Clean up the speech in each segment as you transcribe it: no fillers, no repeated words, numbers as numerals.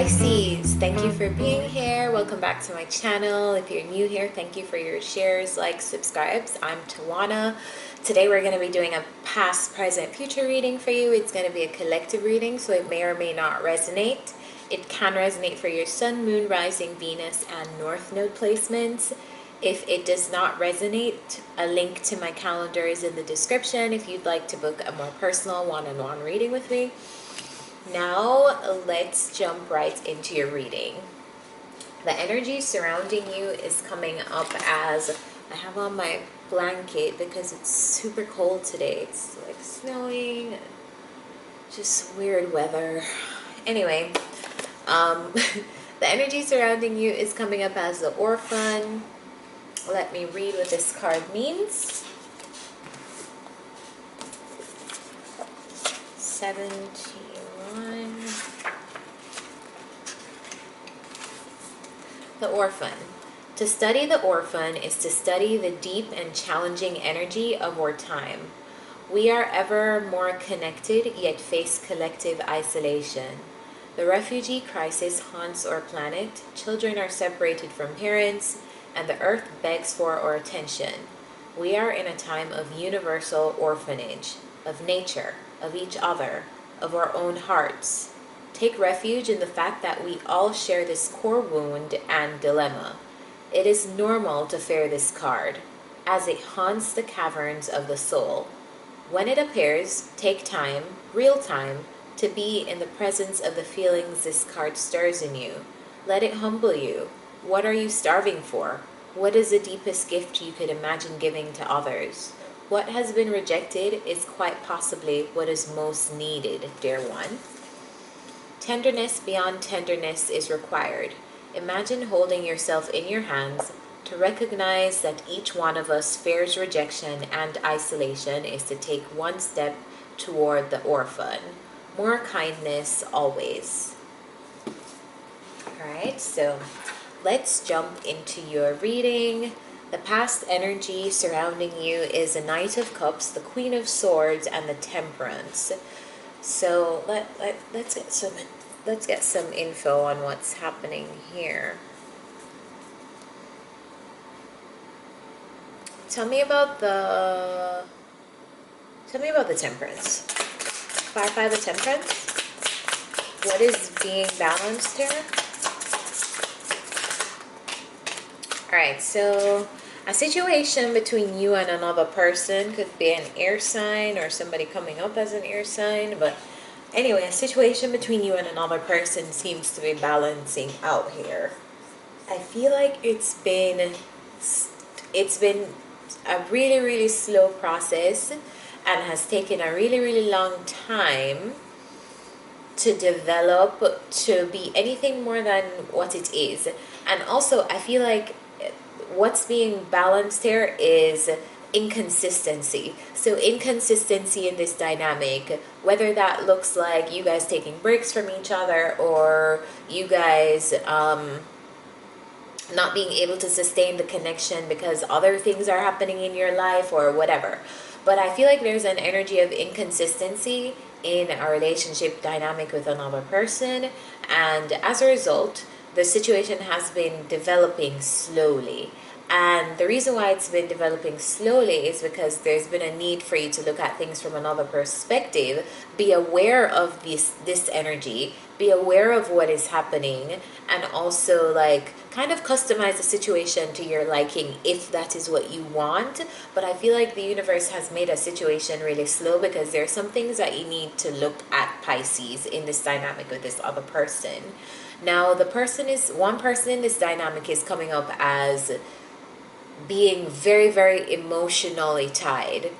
Pisces, thank you for being here. Welcome back to my channel. If you're new here, thank you for your shares, likes, subscribes. I'm Tawana. Today we're going to be doing a past, present, future reading for you. It's going to be a collective reading, so it may or may not resonate. It can resonate for your sun, moon, rising, Venus, and north node placements. If it does not resonate, a link to my calendar is in the description if you'd like to book a more personal one-on-one reading with me. Now, let's jump right into your reading. The energy surrounding you is coming up as, I have on my blanket because it's super cold today. It's like snowing, just weird weather. Anyway, the energy surrounding you is coming up as the orphan. Let me read what this card means. 17. The orphan. To study the orphan is to study the deep and challenging energy of our time. We are ever more connected, yet face collective isolation. The refugee crisis haunts our planet. Children are separated from parents, and the earth begs for our attention. We are in a time of universal orphanage, of nature, of each other, of our own hearts. Take refuge in the fact that we all share this core wound and dilemma. It is normal to fear this card, as it haunts the caverns of the soul. When it appears, take time, real time, to be in the presence of the feelings this card stirs in you. Let it humble you. What are you starving for? What is the deepest gift you could imagine giving to others? What has been rejected is quite possibly what is most needed, dear one. Tenderness beyond tenderness is required. Imagine holding yourself in your hands to recognize that each one of us fears rejection and isolation is to take one step toward the orphan. More kindness always. Alright, so let's jump into your reading. The past energy surrounding you is a Knight of Cups, the Queen of Swords, and the Temperance. So let's get some info on what's happening here. Tell me about the Temperance. Clarify the Temperance. What is being balanced here? Alright, so a situation between you and another person could be an air sign or somebody coming up as an air sign, but anyway, a situation between you and another person seems to be balancing out here. I feel like it's been a really, really slow process and has taken a really, really long time to develop to be anything more than what it is. And also, I feel like what's being balanced here is inconsistency. So inconsistency in this dynamic, whether that looks like you guys taking breaks from each other or you guys not being able to sustain the connection because other things are happening in your life or whatever. But I feel like there's an energy of inconsistency in a relationship dynamic with another person, and as a result, the situation has been developing slowly. And the reason why it's been developing slowly is because there's been a need for you to look at things from another perspective, be aware of this energy, be aware of what is happening, and also like kind of customize the situation to your liking if that is what you want. But I feel like the universe has made a situation really slow because there are some things that you need to look at, Pisces, in this dynamic with this other person. Now, one person in this dynamic is coming up as being very, very emotionally tied.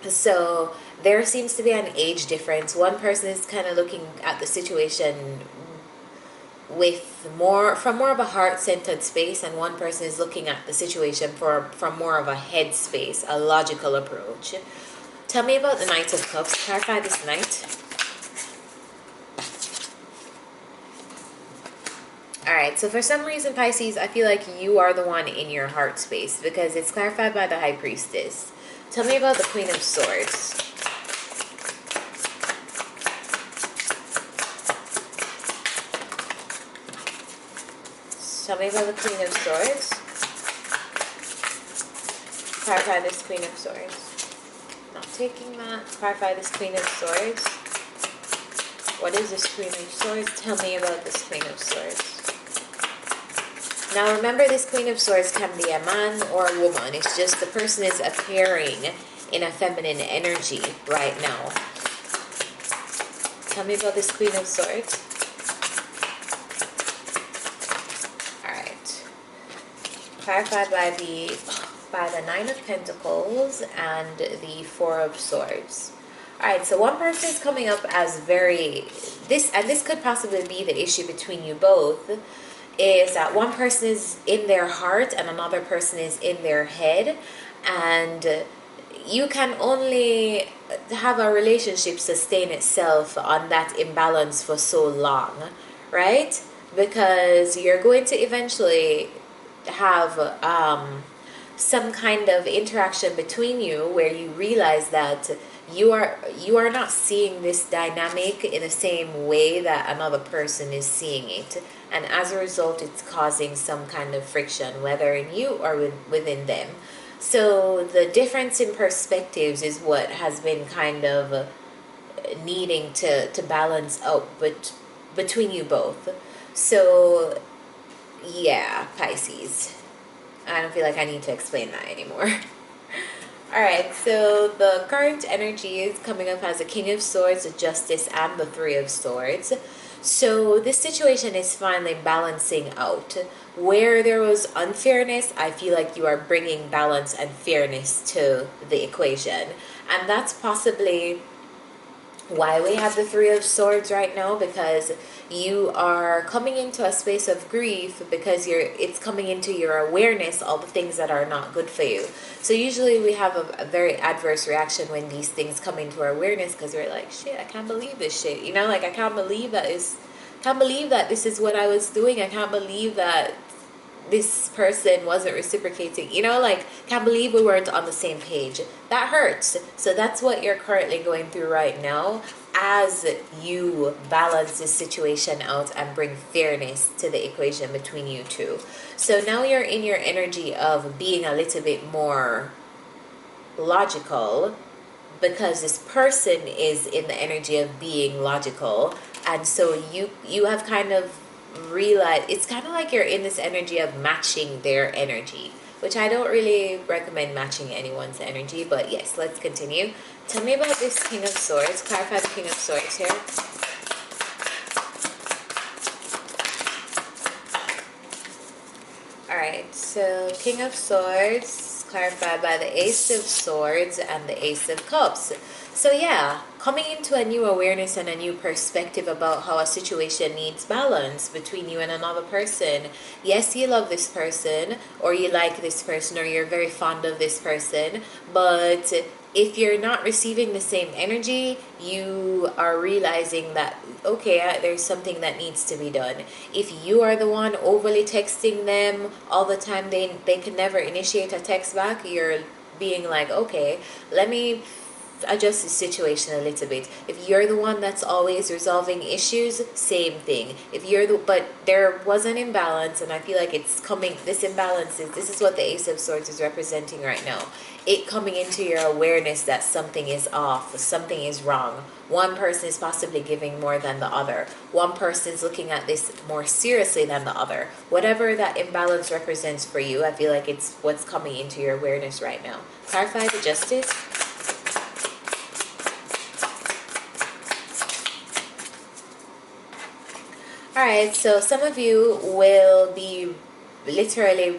So there seems to be an age difference. One person is kind of looking at the situation from more of a heart-centered space, and one person is looking at the situation from more of a head space, a logical approach. Tell me about the Knight of Cups. Clarify this Knight. Alright, so for some reason, Pisces, I feel like you are the one in your heart space because it's clarified by the High Priestess. Tell me about the Queen of Swords. Tell me about the Queen of Swords. Clarify this Queen of Swords. Not taking that. Clarify this Queen of Swords. What is this Queen of Swords? Tell me about this Queen of Swords. Now remember, this Queen of Swords can be a man or a woman. It's just the person is appearing in a feminine energy right now. Tell me about this Queen of Swords. Alright. Clarified by the Nine of Pentacles and the Four of Swords. Alright, so one person is coming up as this could possibly be the issue between you both, is that one person is in their heart and another person is in their head, and you can only have a relationship sustain itself on that imbalance for so long, right? Because you're going to eventually have some kind of interaction between you where you realize that you are not seeing this dynamic in the same way that another person is seeing it, and as a result it's causing some kind of friction, whether in you or within them. So the difference in perspectives is what has been kind of needing to balance out between you both. So yeah, Pisces, I don't feel like I need to explain that anymore. Alright, so the current energy is coming up as the King of Swords, the Justice, and the Three of Swords. So this situation is finally balancing out. Where there was unfairness, I feel like you are bringing balance and fairness to the equation. And that's possibly why we have the Three of Swords right now, because you are coming into a space of grief because it's coming into your awareness, all the things that are not good for you. So usually we have a very adverse reaction when these things come into our awareness, because we're like, shit, I can't believe this shit, you know, like I can't believe that this is what I was doing. I can't believe that this person wasn't reciprocating, you know, like can't believe we weren't on the same page. That hurts. So that's what you're currently going through right now, as you balance this situation out and bring fairness to the equation between you two. So now you're in your energy of being a little bit more logical, because this person is in the energy of being logical, and so you have kind of realized, it's kind of like you're in this energy of matching their energy, which I don't really recommend matching anyone's energy, but yes, let's continue. Tell me about this King of Swords. Clarify the King of Swords here. Alright, so King of Swords clarified by the Ace of Swords and the Ace of Cups. So yeah, coming into a new awareness and a new perspective about how a situation needs balance between you and another person. Yes, you love this person, or you like this person, or you're very fond of this person, but if you're not receiving the same energy, you are realizing that, okay, there's something that needs to be done. If you are the one overly texting them all the time, they can never initiate a text back, you're being like, okay, let me adjust the situation a little bit. If you're the one that's always resolving issues, same thing. But there was an imbalance, and I feel like it's coming, this imbalance this is what the Ace of Swords is representing right now. It coming into your awareness that something is off, something is wrong. One person is possibly giving more than the other. One person is looking at this more seriously than the other. Whatever that imbalance represents for you, I feel like it's what's coming into your awareness right now. Clarify the Justice. Alright, so some of you will be literally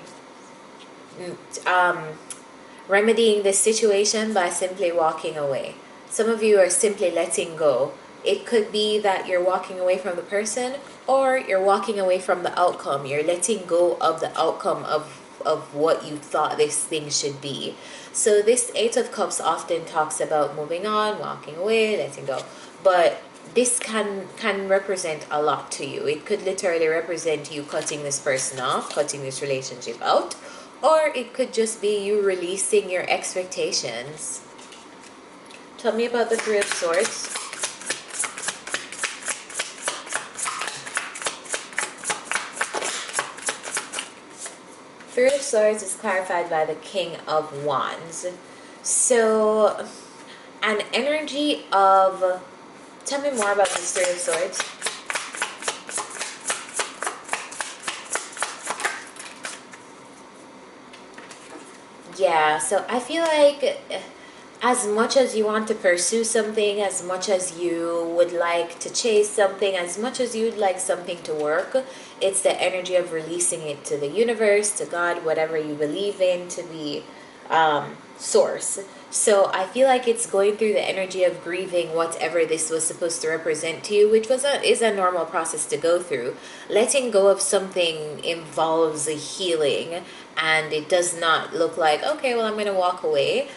remedying this situation by simply walking away. Some of you are simply letting go. It could be that you're walking away from the person, or you're walking away from the outcome. You're letting go of the outcome of what you thought this thing should be. So this Eight of Cups often talks about moving on, walking away, letting go. But this can represent a lot to you. It could literally represent you cutting this person off, cutting this relationship out, or it could just be you releasing your expectations. Tell me about the Three of Swords. Three of Swords is clarified by the King of Wands. So, an energy of... Tell me more about this Three of Swords. Yeah, so I feel like as much as you want to pursue something, as much as you would like to chase something, as much as you'd like something to work, it's the energy of releasing it to the universe, to God, whatever you believe in, to be source. So I feel like it's going through the energy of grieving whatever this was supposed to represent to you, which is a normal process to go through. Letting go of something involves a healing, and it does not look like, okay, well, I'm going to walk away.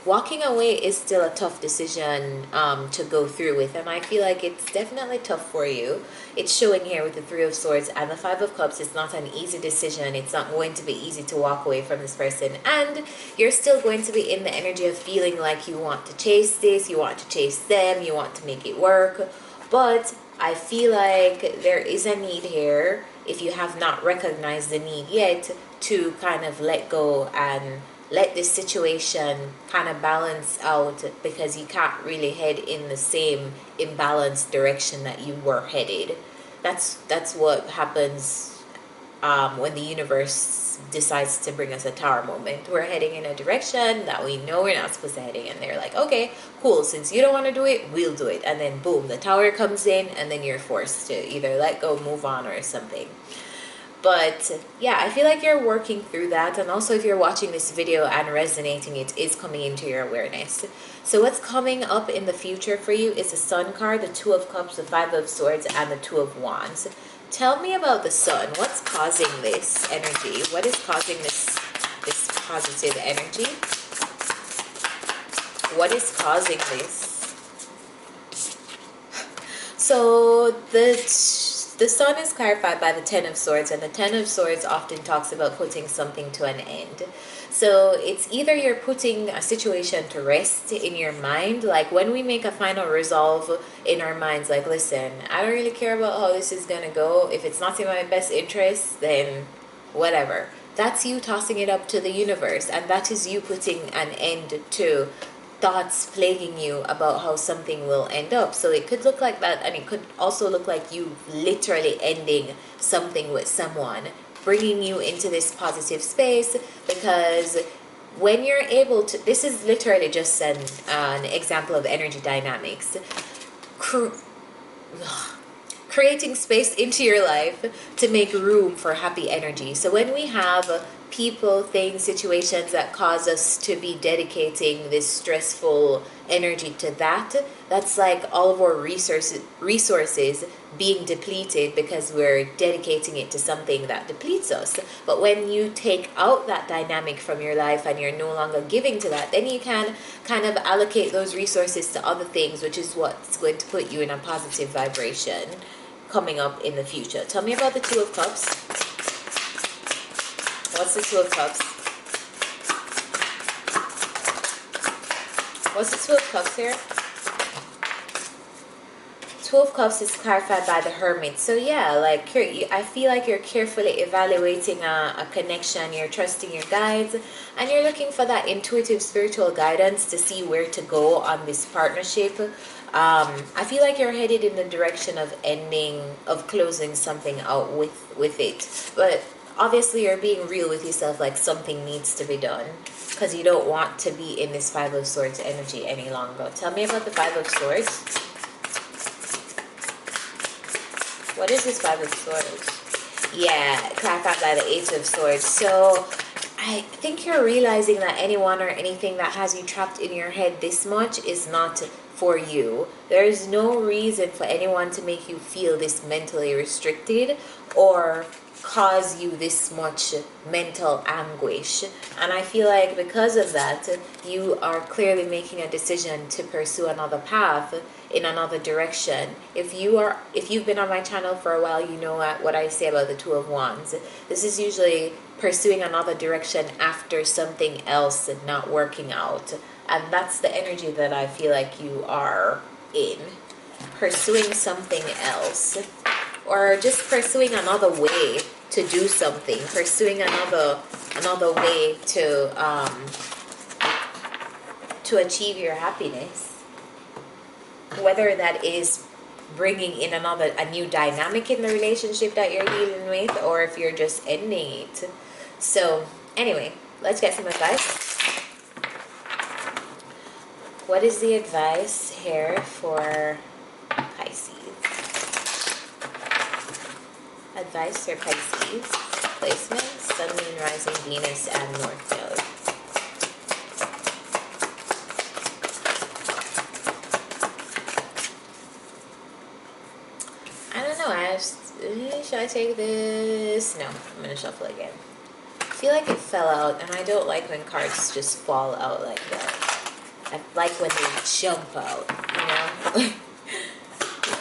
Walking away is still a tough decision to go through with, and I feel like it's definitely tough for you. It's showing here with the Three of Swords and the Five of Cups. It's not an easy decision. It's not going to be easy to walk away from this person, and you're still going to be in the energy of feeling like you want to chase this, you want to chase them, you want to make it work. But I feel like there is a need here, if you have not recognized the need yet, to kind of let go and let this situation kind of balance out, because you can't really head in the same imbalanced direction that you were headed. That's what happens when the universe decides to bring us a tower moment. We're heading in a direction that we know we're not supposed to heading, and they're like, okay, cool, since you don't want to do it, we'll do it. And then boom, the tower comes in, and then you're forced to either let go, move on, or something. But yeah, I feel like you're working through that, and also if you're watching this video and resonating, it is coming into your awareness. So what's coming up in the future for you is the Sun card, the Two of Cups, the Five of Swords, and the Two of Wands. Tell me about the Sun. What's causing this energy? What is causing this positive energy? What is causing this? So the Sun is clarified by the Ten of Swords, and the Ten of Swords often talks about putting something to an end. So it's either you're putting a situation to rest in your mind, like when we make a final resolve in our minds, like, listen, I don't really care about how this is going to go. If it's not in my best interest, then whatever. That's you tossing it up to the universe, and that is you putting an end to thoughts plaguing you about how something will end up. So it could look like that, and it could also look like you literally ending something with someone, bringing you into this positive space. Because when you're able to, this is literally just an example of energy dynamics, creating space into your life to make room for happy energy. So when we have people, things, situations that cause us to be dedicating this stressful energy to that, that's like all of our resources being depleted because we're dedicating it to something that depletes us. But when you take out that dynamic from your life and you're no longer giving to that, then you can kind of allocate those resources to other things, which is what's going to put you in a positive vibration coming up in the future. Tell me about the Two of Cups. What's the Two of Cups? What's the Two of Cups here? Two of Cups is clarified by the Hermit. So yeah, like I feel like you're carefully evaluating a connection. You're trusting your guides, and you're looking for that intuitive spiritual guidance to see where to go on this partnership. I feel like you're headed in the direction of closing something out with it. But obviously you're being real with yourself, like something needs to be done, because you don't want to be in this Five of Swords energy any longer. Tell me about the Five of Swords. What is this Five of Swords? Yeah, clarified by the Eight of Swords. So I think you're realizing that anyone or anything that has you trapped in your head this much is not for you. There is no reason for anyone to make you feel this mentally restricted or cause you this much mental anguish. And I feel like because of that, you are clearly making a decision to pursue another path in another direction. If you've been on my channel for a while, you know what I say about the Two of Wands. This is usually pursuing another direction after something else not working out, and that's the energy that I feel like you are in. Pursuing something else, or just pursuing another way to do something, pursuing another another way to achieve your happiness. Whether that is bringing in a new dynamic in the relationship that you're dealing with, or if you're just ending it. So anyway, let's get some advice. What is the advice here for Pisces? Advice for Pisces. Placements, Sun, Moon, Rising, Venus, and North Node. I don't know, should I take this? No, I'm going to shuffle again. I feel like it fell out, and I don't like when cards just fall out like that. I like when they jump out, you know?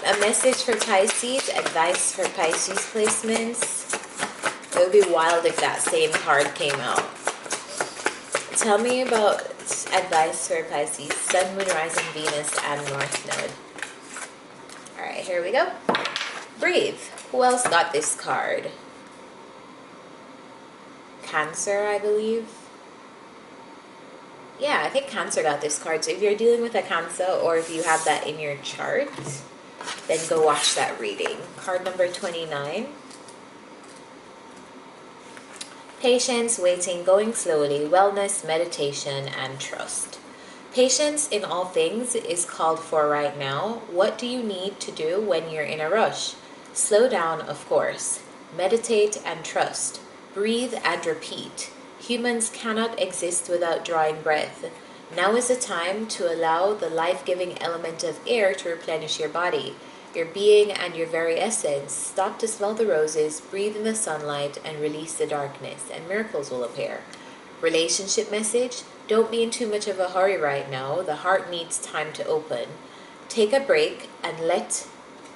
A message for Pisces, advice for Pisces placements. It would be wild if that same card came out. Tell me about advice for Pisces, Sun, Moon, Rising, Venus, and North Node. Alright, here we go. Breathe. Who else got this card? Cancer, I believe. Yeah, I think Cancer got this card. So if you're dealing with a Cancer, or if you have that in your chart, then go watch that reading. Card number 29. Patience, waiting, going slowly, wellness, meditation, and trust. Patience in all things is called for right now. What do you need to do when you're in a rush? Slow down, of course. Meditate and trust. Breathe and repeat. Humans cannot exist without drawing breath. Now is the time to allow the life-giving element of air to replenish your body, your being, and your very essence. Stop to smell the roses, breathe in the sunlight, and release the darkness, and miracles will appear. Relationship message: don't be in too much of a hurry right now. The heart needs time to open. Take a break and let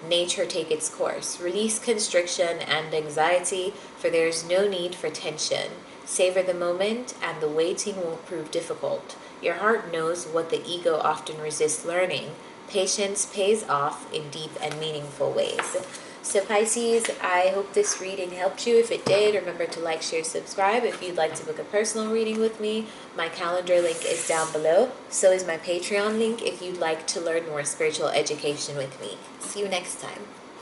nature take its course. Release constriction and anxiety, for there is no need for tension. Savor the moment, and the waiting won't prove difficult. Your heart knows what the ego often resists learning. Patience pays off in deep and meaningful ways. So Pisces, I hope this reading helped you. If it did, remember to like, share, subscribe. If you'd like to book a personal reading with me, my calendar link is down below. So is my Patreon link if you'd like to learn more spiritual education with me. See you next time.